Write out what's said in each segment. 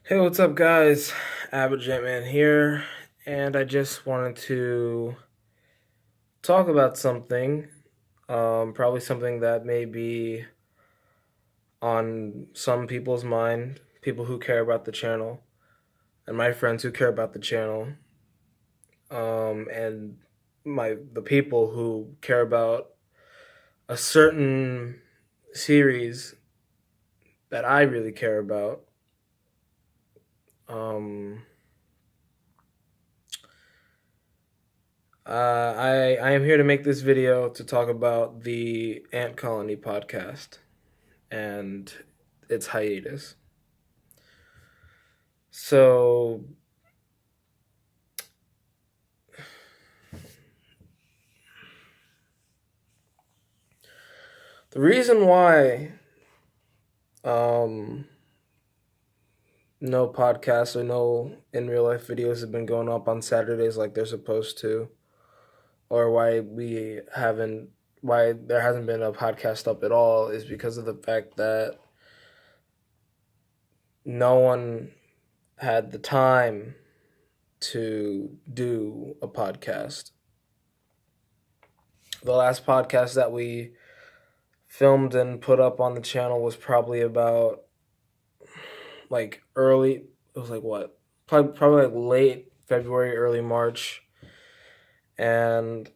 Hey, what's up, guys? Abbott Jetman here, and I just wanted to talk about something, probably something that may be on some people's mind, people who care about the channel, and my friends who care about the channel, and the people who care about a certain series that I really care about. Um, I am here to make this video to talk about the Ant Colony podcast and its hiatus. So, the reason why um, no podcasts or no in real life videos have been going up on Saturdays like they're supposed to, or why there hasn't been a podcast up at all, is because of the fact that no one had the time to do a podcast. The last podcast that we filmed and put up on the channel was probably about like early, it was like what? Probably like late February, early March. And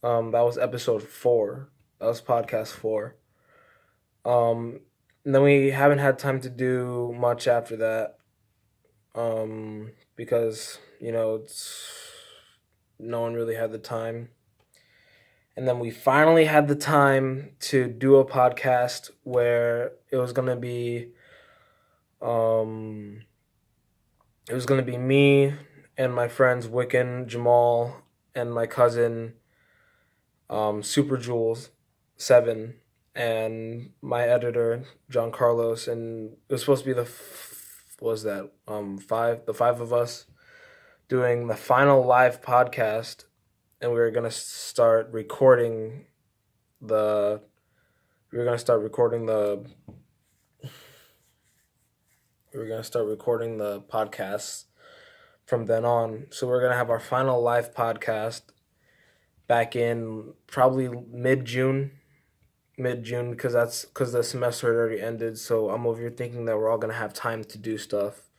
that was episode 4. That was podcast 4. And then we haven't had time to do much after that. Because, no one really had the time. And then we finally had the time to do a podcast where it was gonna be me and my friends Wiccan, Jamal, and my cousin Super Jules 7, and my editor John Carlos, and it was supposed to be what was that the five of us doing the final live podcast, and we were gonna start recording the we were gonna start recording the we were gonna start recording the podcasts from then on. So we're gonna have our final live podcast back in probably mid June, because the semester had already ended. So I'm over here thinking that we're all gonna have time to do stuff.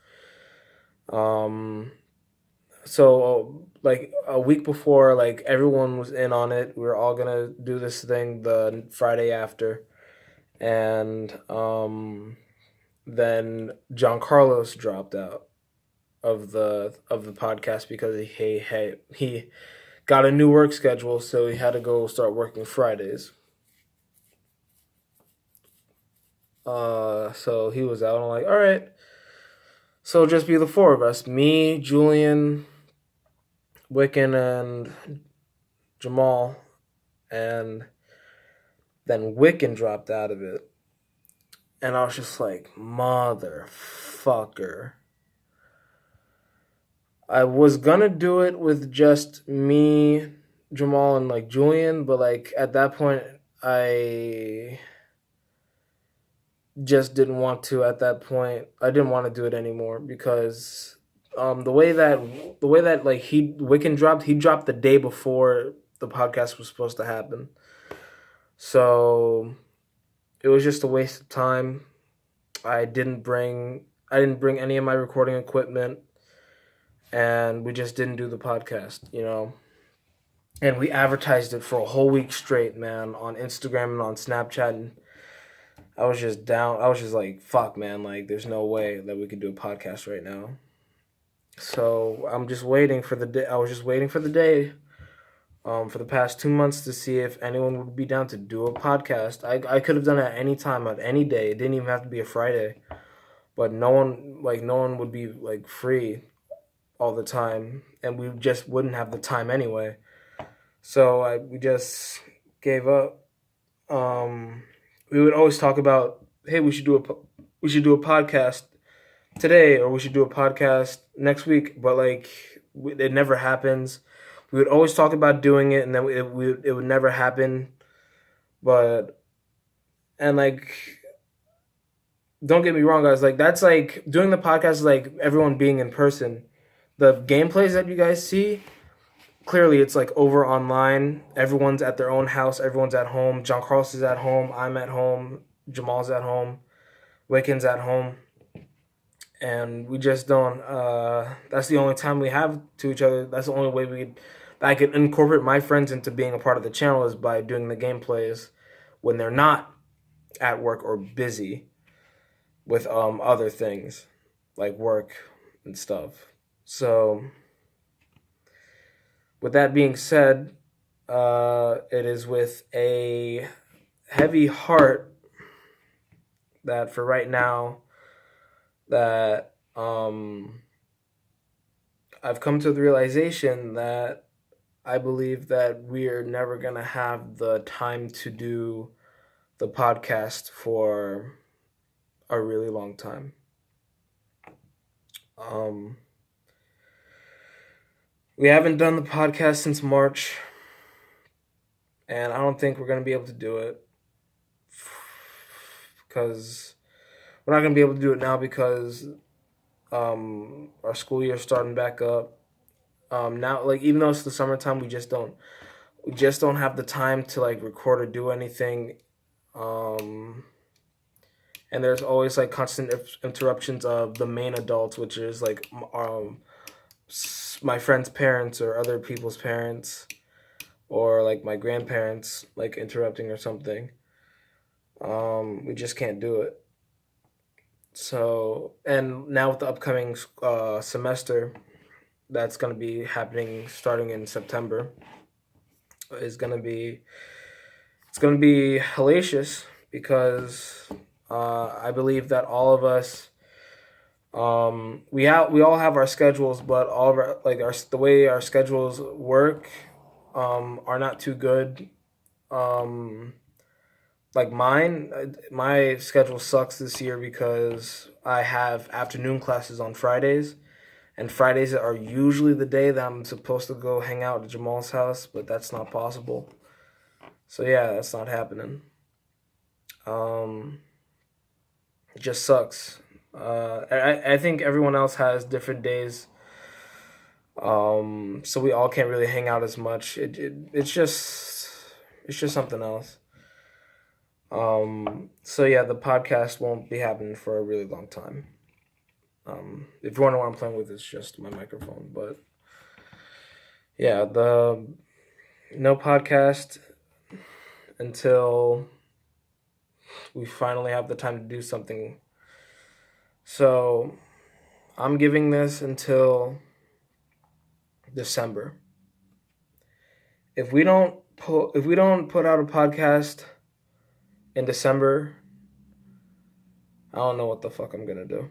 So like a week before, like everyone was in on it. We were all gonna do this thing the Friday after, and then John Carlos dropped out of the podcast because he got a new work schedule, so he had to go start working Fridays. So he was out. I'm like, all right. So it'll just be the 4 of us: me, Julian, Wiccan, and Jamal, and then Wiccan dropped out of it, and I was just like, motherfucker. I was gonna do it with just me, Jamal, and like Julian, but like at that point, I just didn't want to. At that point, I didn't want to do it anymore because the way that like he dropped the day before the podcast was supposed to happen, so it was just a waste of time. I didn't bring any of my recording equipment, and we just didn't do the podcast. And we advertised it for a whole week straight, man, on Instagram and on Snapchat. And I was just down. I was just like, fuck, man. Like, there's no way that we could do a podcast right now. So I'm just waiting for the day. I was just waiting for the day, for the past 2 months, to see if anyone would be down to do a podcast. I could have done it at any time, on any day. It didn't even have to be a Friday. But no one would be like free all the time, and we just wouldn't have the time anyway. So we just gave up. We would always talk about, hey, we should do a podcast today, or we should do a podcast next week, but like it never happens. We would always talk about doing it, and then it would never happen. But and like don't get me wrong, guys. Like that's like doing the podcast is like everyone being in person. The gameplays that you guys see, clearly it's like over online. Everyone's at their own house. Everyone's at home. John Carlos is at home. I'm at home. Jamal's at home. Wiccan's at home. And we just don't. That's the only time we have to each other. That's the only way I could incorporate my friends into being a part of the channel is by doing the gameplays when they're not at work or busy with other things like work and stuff. So with that being said, it is with a heavy heart that for right now that I've come to the realization that I believe that we are never going to have the time to do the podcast for a really long time. We haven't done the podcast since March, and I don't think we're going to be able to do it because we're not going to be able to do it now because our school year is starting back up. Now, like even though it's the summertime, we just don't have the time to like record or do anything. And there's always like constant interruptions of the main adults, which is like my friends' parents or other people's parents, or like my grandparents like interrupting or something. We just can't do it. So, and now with the upcoming semester that's going to be happening starting in September it's going to be hellacious because I believe that all of us we all have our schedules, but all of our the way our schedules work are not too good. Like my schedule sucks this year because I have afternoon classes on Fridays, and Fridays are usually the day that I'm supposed to go hang out at Jamal's house, but that's not possible. So yeah, that's not happening. It just sucks. I think everyone else has different days, so we all can't really hang out as much. It's just something else. So yeah, the podcast won't be happening for a really long time. If you wonder what I'm playing with, it's just my microphone. But yeah, the no podcast until we finally have the time to do something. So I'm giving this until December. If we don't put out a podcast in December, I don't know what the fuck I'm gonna do.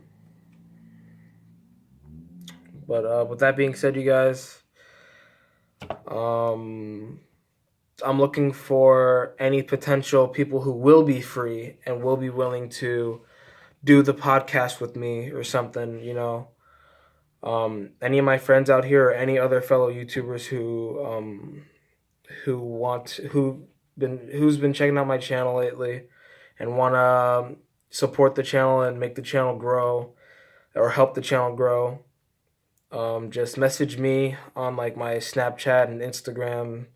But with that being said, you guys, I'm looking for any potential people who will be free and will be willing to do the podcast with me or something, you know. Any of my friends out here or any other fellow YouTubers who's been checking out my channel lately and want to support the channel and make the channel grow or help the channel grow, just message me on like my Snapchat and Instagram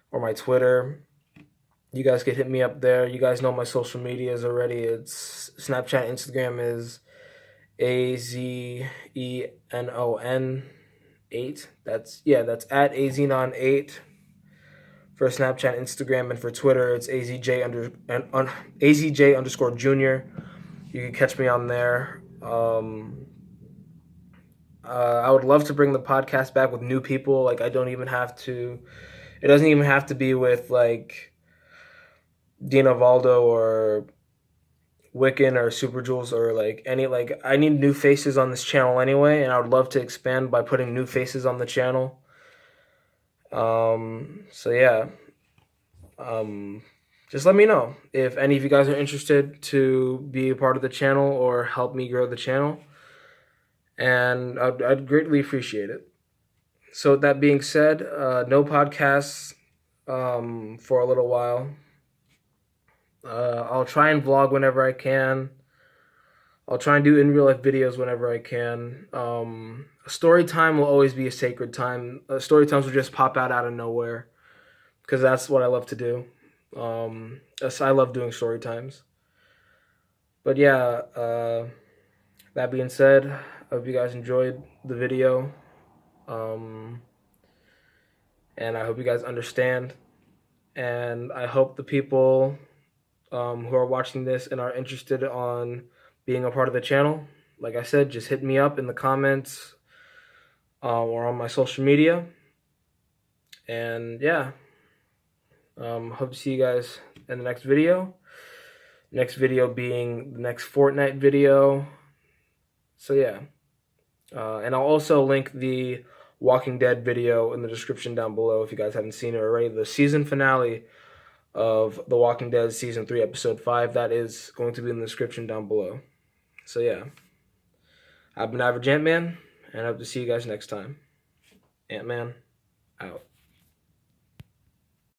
or my Twitter. You guys can hit me up there. You guys know my social medias already. It's Snapchat, Instagram is AZENON8. That's at AZenon8 for Snapchat, Instagram, and for Twitter it's AZJ_Junior. You can catch me on there. I would love to bring the podcast back with new people. Like it doesn't even have to be with like Dina Valdo or Wiccan or Super Jules or like any, like I need new faces on this channel anyway, and I would love to expand by putting new faces on the channel. So yeah. Just let me know if any of you guys are interested to be a part of the channel or help me grow the channel, and I'd greatly appreciate it. So with that being said, no podcasts for a little while. I'll try and vlog whenever I can. I'll try and do in real life videos whenever I can. Story time will always be a sacred time. Story times will just pop out of nowhere because that's what I love to do. I love doing story times. But yeah, that being said, I hope you guys enjoyed the video. And I hope you guys understand. And I hope the people who are watching this and are interested on being a part of the channel, like I said, just hit me up in the comments or on my social media. And yeah, hope to see you guys in the next video. Next video being the next Fortnite video. So yeah. And I'll also link the Walking Dead video in the description down below if you guys haven't seen it already. The season finale of The Walking Dead Season 3, Episode 5, that is going to be in the description down below. So yeah. I've been Average Ant-Man, and I hope to see you guys next time. Ant-Man, out.